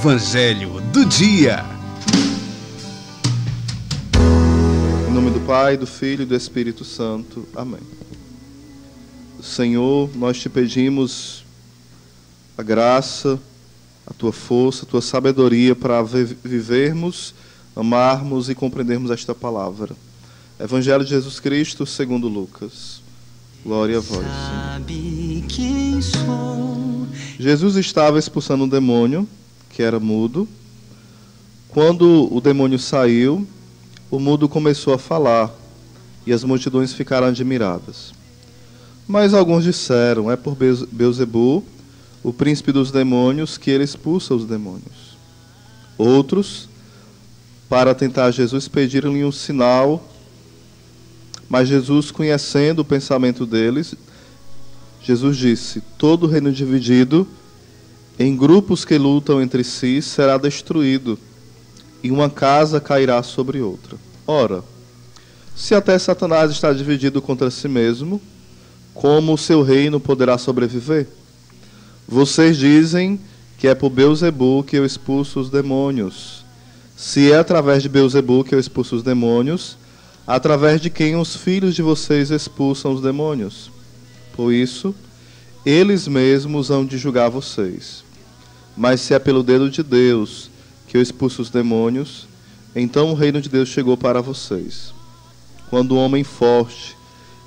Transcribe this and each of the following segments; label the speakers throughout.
Speaker 1: Evangelho do Dia.
Speaker 2: Em nome do Pai, do Filho e do Espírito Santo. Amém. Senhor, nós te pedimos a graça, a tua força, a tua sabedoria para vivermos, amarmos e compreendermos esta palavra. Evangelho de Jesus Cristo segundo Lucas. Glória a vós, Senhor. Jesus estava expulsando um demônio, que era mudo. Quando o demônio saiu, o mudo começou a falar, e as multidões ficaram admiradas. Mas alguns disseram, é por Beelzebu, o príncipe dos demônios, que ele expulsa os demônios. Outros, para tentar Jesus, pediram-lhe um sinal, mas Jesus, conhecendo o pensamento deles, Jesus disse, todo reino dividido em grupos que lutam entre si será destruído, e uma casa cairá sobre outra. Ora, se até Satanás está dividido contra si mesmo, como o seu reino poderá sobreviver? Vocês dizem que é por Beelzebu que eu expulso os demônios. Se é através de Beelzebu que eu expulso os demônios, através de quem os filhos de vocês expulsam os demônios? Por isso, eles mesmos hão de julgar vocês. Mas se é pelo dedo de Deus que eu expulso os demônios, então o reino de Deus chegou para vocês. Quando um homem forte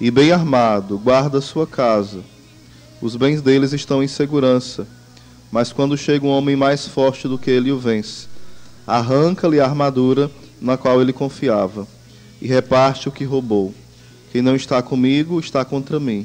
Speaker 2: e bem armado guarda sua casa, os bens deles estão em segurança. Mas quando chega um homem mais forte do que ele e o vence, arranca-lhe a armadura na qual ele confiava e reparte o que roubou. Quem não está comigo está contra mim,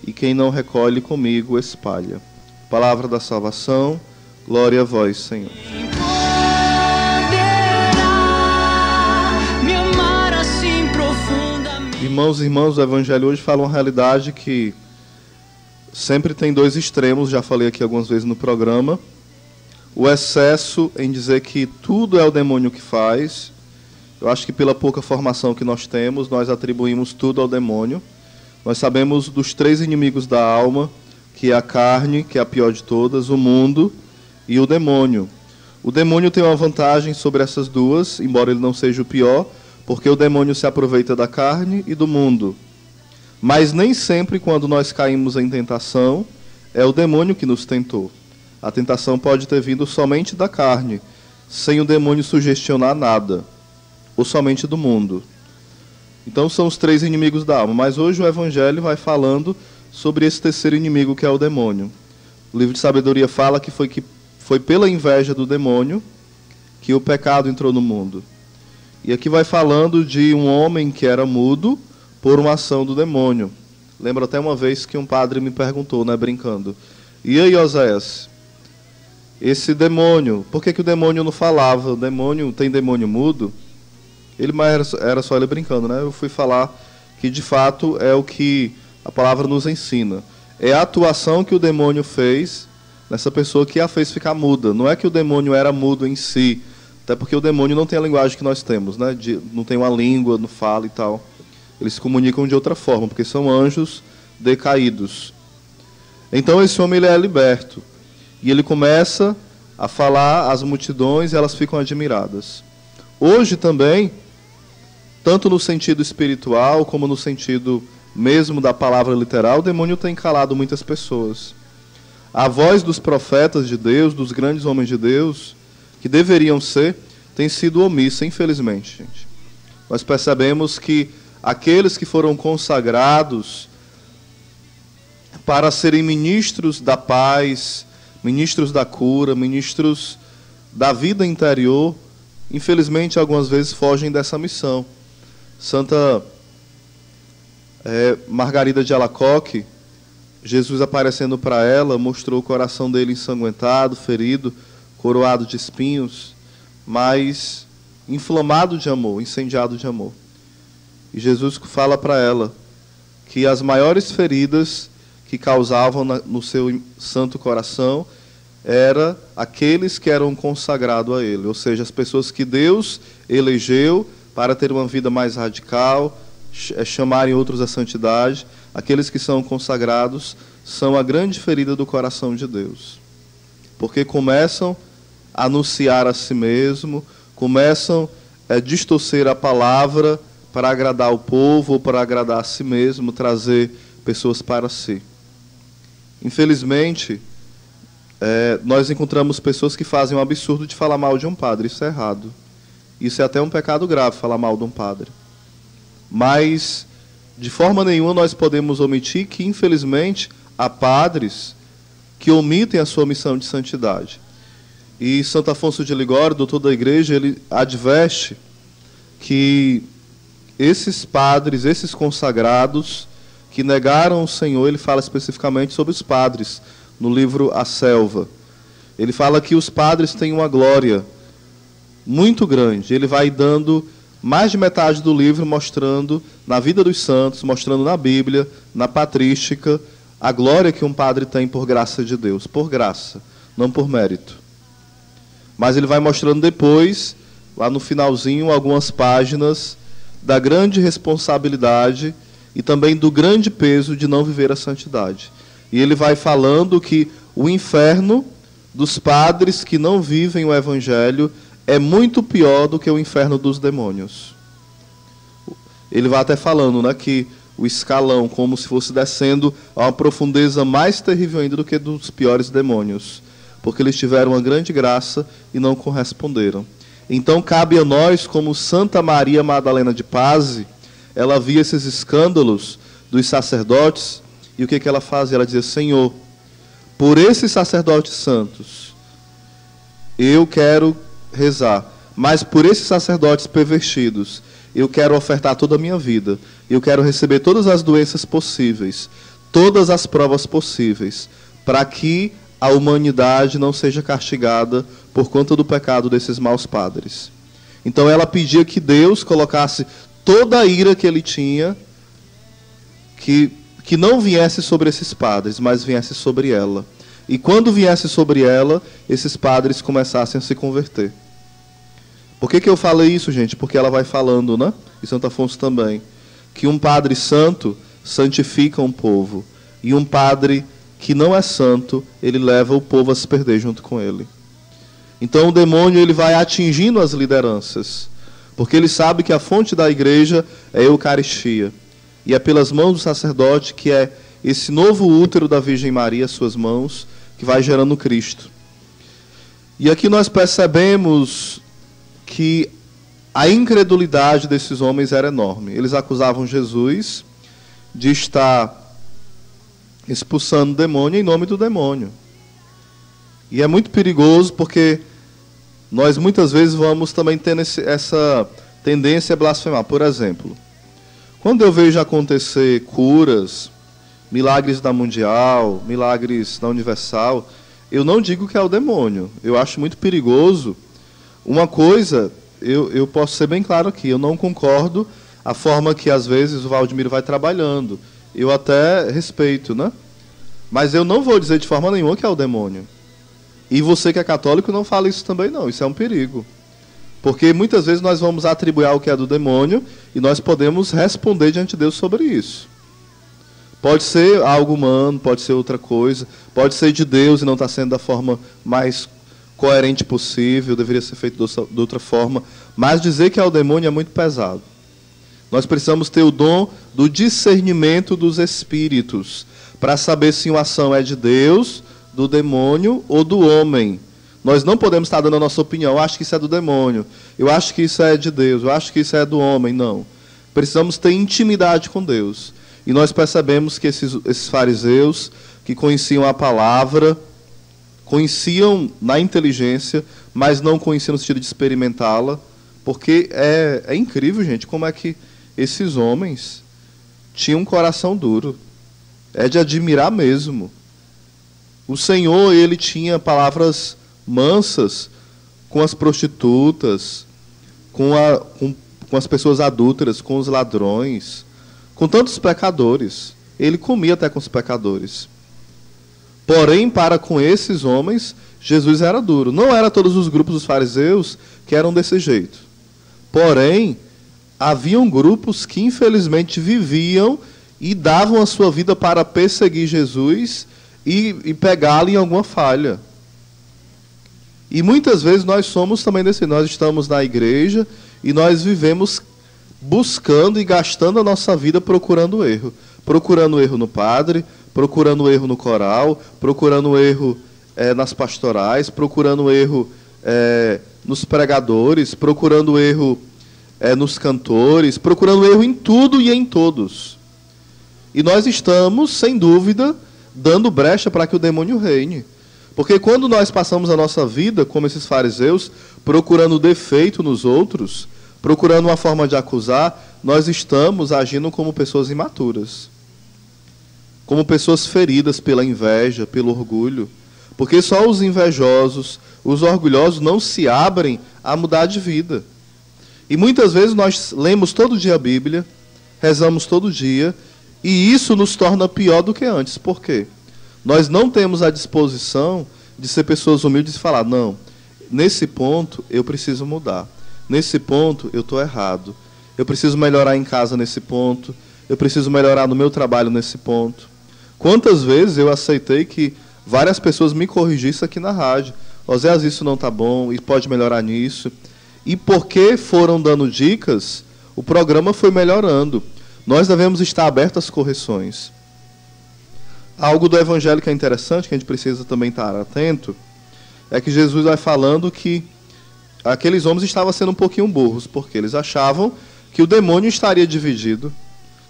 Speaker 2: e quem não recolhe comigo espalha. Palavra da salvação, glória a vós, Senhor. Irmãos e irmãs, o Evangelho hoje fala uma realidade que sempre tem dois extremos, já falei aqui algumas vezes no programa. O excesso em dizer que tudo é o demônio que faz. Eu acho que pela pouca formação que nós temos, nós atribuímos tudo ao demônio. Nós sabemos dos três inimigos da alma, que é a carne, que é a pior de todas, o mundo e o demônio. O demônio tem uma vantagem sobre essas duas, embora ele não seja o pior, porque o demônio se aproveita da carne e do mundo. Mas nem sempre, quando nós caímos em tentação, é o demônio que nos tentou. A tentação pode ter vindo somente da carne, sem o demônio sugestionar nada, ou somente do mundo. Então são os três inimigos da alma, mas hoje o Evangelho vai falando sobre esse terceiro inimigo, que é o demônio. O livro de sabedoria fala que foi pela inveja do demônio que o pecado entrou no mundo. E aqui vai falando de um homem que era mudo por uma ação do demônio. Lembro até uma vez que um padre me perguntou, brincando, e aí, Oséias, esse demônio, por que o demônio não falava? O demônio, tem demônio mudo? Mas era só ele brincando, Eu fui falar que de fato é o que a palavra nos ensina. É a atuação que o demônio fez nessa pessoa que a fez ficar muda. Não é que o demônio era mudo em si, até porque o demônio não tem a linguagem que nós temos, não tem uma língua, não fala e tal. Eles se comunicam de outra forma, porque são anjos decaídos. Então esse homem ele é liberto. E ele começa a falar às multidões e elas ficam admiradas. Hoje também, tanto no sentido espiritual como no sentido mesmo da palavra literal, o demônio tem calado muitas pessoas. A voz dos profetas de Deus, dos grandes homens de Deus, que deveriam ser, tem sido omissa, infelizmente, gente. Nós percebemos que aqueles que foram consagrados para serem ministros da paz, ministros da cura, ministros da vida interior, infelizmente, algumas vezes fogem dessa missão. Santa Margarida de Alacoque, Jesus aparecendo para ela, mostrou o coração dele ensanguentado, ferido, coroado de espinhos, mas inflamado de amor, incendiado de amor. E Jesus fala para ela que as maiores feridas que causavam no seu santo coração era aqueles que eram consagrados a Ele, ou seja, as pessoas que Deus elegeu para ter uma vida mais radical, chamarem outros à santidade. Aqueles que são consagrados são a grande ferida do coração de Deus, porque começam a anunciar a si mesmo, começam a distorcer a palavra para agradar o povo ou para agradar a si mesmo, trazer pessoas para si. Infelizmente, nós encontramos pessoas que fazem o absurdo de falar mal de um padre. Isso é errado. Isso é até um pecado grave, falar mal de um padre. Mas, de forma nenhuma, nós podemos omitir que, infelizmente, há padres que omitem a sua missão de santidade. E Santo Afonso de Ligório, doutor da Igreja, ele adverte que esses padres, esses consagrados que negaram o Senhor, ele fala especificamente sobre os padres, no livro A Selva. Ele fala que os padres têm uma glória muito grande. Ele vai dando mais de metade do livro mostrando na vida dos santos, mostrando na Bíblia, na patrística, a glória que um padre tem por graça de Deus. Por graça, não por mérito. Mas ele vai mostrando depois, lá no finalzinho, algumas páginas da grande responsabilidade e também do grande peso de não viver a santidade. E ele vai falando que o inferno dos padres que não vivem o Evangelho é muito pior do que o inferno dos demônios. Ele vai até falando, né, que o escalão, como se fosse descendo a uma profundeza mais terrível ainda do que dos piores demônios, porque eles tiveram uma grande graça e não corresponderam. Então cabe a nós, como Santa Maria Madalena de Pazzi, ela via esses escândalos dos sacerdotes, e o que ela fazia? Ela dizia: Senhor, por esses sacerdotes santos, eu quero rezar, mas por esses sacerdotes pervertidos, eu quero ofertar toda a minha vida, eu quero receber todas as doenças possíveis, todas as provas possíveis, para que a humanidade não seja castigada por conta do pecado desses maus padres. Então ela pedia que Deus colocasse toda a ira que ele tinha, que não viesse sobre esses padres, mas viesse sobre ela. E quando viesse sobre ela, esses padres começassem a se converter. Por que eu falei isso, gente? Porque ela vai falando, né? E Santo Afonso também, que um padre santo santifica um povo, e um padre que não é santo, ele leva o povo a se perder junto com ele. Então o demônio, ele vai atingindo as lideranças, porque ele sabe que a fonte da igreja é a Eucaristia. E é pelas mãos do sacerdote, que é esse novo útero da Virgem Maria, suas mãos, que vai gerando Cristo. E aqui nós percebemos que a incredulidade desses homens era enorme. Eles acusavam Jesus de estar expulsando o demônio em nome do demônio. E é muito perigoso, porque nós muitas vezes vamos também tendo essa tendência a blasfemar. Por exemplo, quando eu vejo acontecer curas, milagres da Mundial, milagres da Universal, eu não digo que é o demônio. Eu acho muito perigoso. Uma coisa, eu posso ser bem claro aqui, eu não concordo a forma que às vezes o Valdemiro vai trabalhando. Eu até respeito, né? Mas eu não vou dizer de forma nenhuma que é o demônio. E você que é católico não fala isso também não, isso é um perigo. Porque muitas vezes nós vamos atribuir ao que é do demônio e nós podemos responder diante de Deus sobre isso. Pode ser algo humano, pode ser outra coisa, pode ser de Deus e não está sendo da forma mais coerente possível, deveria ser feito de outra forma. Mas dizer que é o demônio é muito pesado. Nós precisamos ter o dom do discernimento dos espíritos, para saber se uma ação é de Deus, do demônio ou do homem. Nós não podemos estar dando a nossa opinião. Eu acho que isso é do demônio. Eu acho que isso é de Deus. Eu acho que isso é do homem. Não. Precisamos ter intimidade com Deus. E nós percebemos que esses fariseus que conheciam a palavra, conheciam na inteligência, mas não conheciam no sentido de experimentá-la. Porque é incrível, gente, como é que esses homens tinham um coração duro. É de admirar mesmo. O Senhor, ele tinha palavras mansas com as prostitutas, com as pessoas adúlteras, com os ladrões, com tantos pecadores. Ele comia até com os pecadores. Porém, para com esses homens, Jesus era duro. Não era todos os grupos dos fariseus que eram desse jeito. Porém, haviam grupos que infelizmente viviam e davam a sua vida para perseguir Jesus e pegá-lo em alguma falha. E muitas vezes nós somos também desse, nós estamos na igreja e nós vivemos buscando e gastando a nossa vida procurando erro. Procurando erro no padre, procurando erro no coral, procurando erro nas pastorais, procurando erro nos pregadores, procurando erro nos cantores, procurando erro em tudo e em todos. E nós estamos, sem dúvida, dando brecha para que o demônio reine. Porque quando nós passamos a nossa vida, como esses fariseus, procurando defeito nos outros, procurando uma forma de acusar, nós estamos agindo como pessoas imaturas. Como pessoas feridas pela inveja, pelo orgulho. Porque só os invejosos, os orgulhosos não se abrem a mudar de vida. E muitas vezes nós lemos todo dia a Bíblia, rezamos todo dia, e isso nos torna pior do que antes. Por quê? Nós não temos a disposição de ser pessoas humildes e falar, não, nesse ponto eu preciso mudar. Nesse ponto eu estou errado. Eu preciso melhorar em casa nesse ponto. Eu preciso melhorar no meu trabalho nesse ponto. Quantas vezes eu aceitei que várias pessoas me corrigissem aqui na rádio. Oséias, isso não está bom, e pode melhorar nisso. E porque foram dando dicas, o programa foi melhorando. Nós devemos estar abertos às correções. Algo do Evangelho que é interessante, que a gente precisa também estar atento, é que Jesus vai falando que aqueles homens estavam sendo um pouquinho burros, porque eles achavam que o demônio estaria dividido.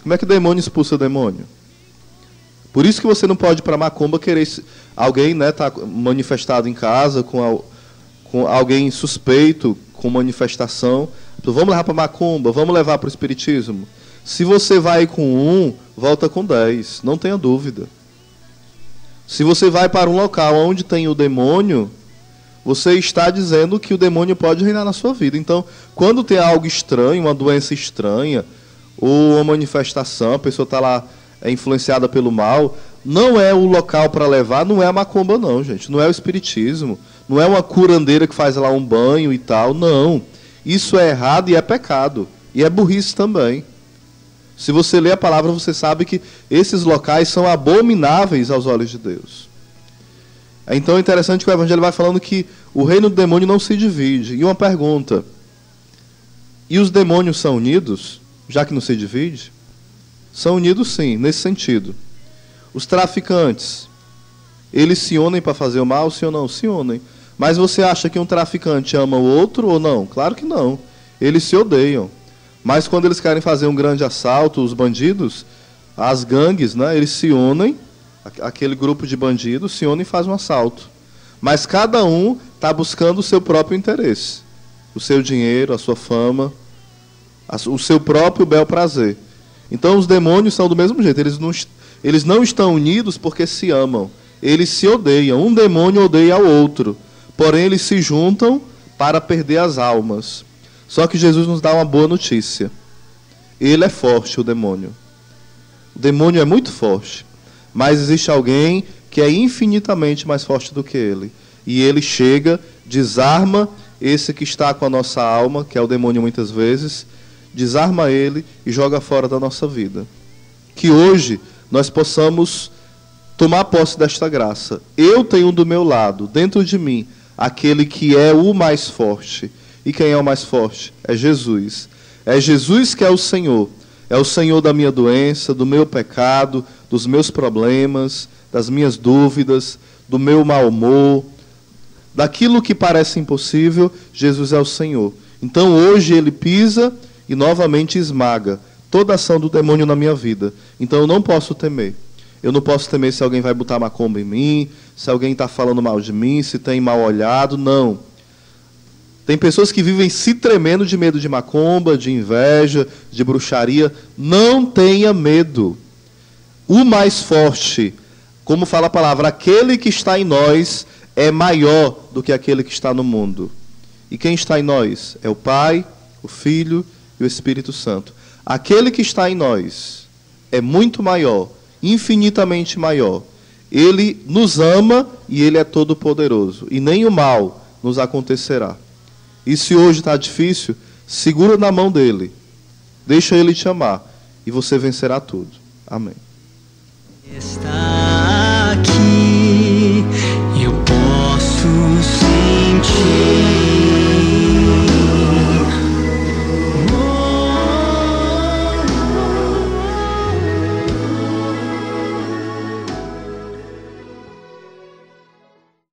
Speaker 2: Como é que o demônio expulsa o demônio? Por isso que você não pode ir para macumba querer alguém tá manifestado em casa, com alguém suspeito, com manifestação. Então, vamos levar para macumba, vamos levar para o espiritismo. Se você vai com 1, volta com 10, não tenha dúvida. Se você vai para um local onde tem o demônio, você está dizendo que o demônio pode reinar na sua vida. Então, quando tem algo estranho, uma doença estranha, ou uma manifestação, a pessoa está lá influenciada pelo mal, não é o local para levar, não é a macumba não, gente. Não é o espiritismo, não é uma curandeira que faz lá um banho e tal, não. Isso é errado e é pecado. E é burrice também. Se você lê a palavra, você sabe que esses locais são abomináveis aos olhos de Deus. Então é interessante que o Evangelho vai falando que o reino do demônio não se divide. E uma pergunta, e os demônios são unidos, já que não se divide? São unidos sim, nesse sentido. Os traficantes, eles se unem para fazer o mal, sim ou não? Se unem. Mas você acha que um traficante ama o outro ou não? Claro que não. Eles se odeiam. Mas quando eles querem fazer um grande assalto, os bandidos, as gangues, né, eles se unem, aquele grupo de bandidos se unem e faz um assalto. Mas cada um está buscando o seu próprio interesse. O seu dinheiro, a sua fama, o seu próprio bel prazer. Então os demônios são do mesmo jeito. Eles não estão unidos porque se amam. Eles se odeiam. Um demônio odeia ao outro. Porém, eles se juntam para perder as almas. Só que Jesus nos dá uma boa notícia. Ele é forte, o demônio. O demônio é muito forte. Mas existe alguém que é infinitamente mais forte do que ele. E ele chega, desarma esse que está com a nossa alma, que é o demônio muitas vezes, desarma ele e joga fora da nossa vida. Que hoje nós possamos tomar posse desta graça. Eu tenho do meu lado, dentro de mim, aquele que é o mais forte. E quem é o mais forte? É Jesus. É Jesus que é o Senhor. É o Senhor da minha doença, do meu pecado, dos meus problemas, das minhas dúvidas, do meu mau humor. Daquilo que parece impossível, Jesus é o Senhor. Então hoje ele pisa e novamente esmaga toda a ação do demônio na minha vida. Então eu não posso temer. Eu não posso temer se alguém vai botar macumba em mim, se alguém está falando mal de mim, se tem mal olhado, não. Tem pessoas que vivem se tremendo de medo de macumba, de inveja, de bruxaria. Não tenha medo. O mais forte, como fala a palavra, aquele que está em nós é maior do que aquele que está no mundo. E quem está em nós? É o Pai, o Filho e o Espírito Santo. Aquele que está em nós é muito maior, infinitamente maior. Ele nos ama e ele é todo poderoso. E nem o mal nos acontecerá. E se hoje está difícil, segura na mão dele. Deixa ele te amar. E você vencerá tudo. Amém.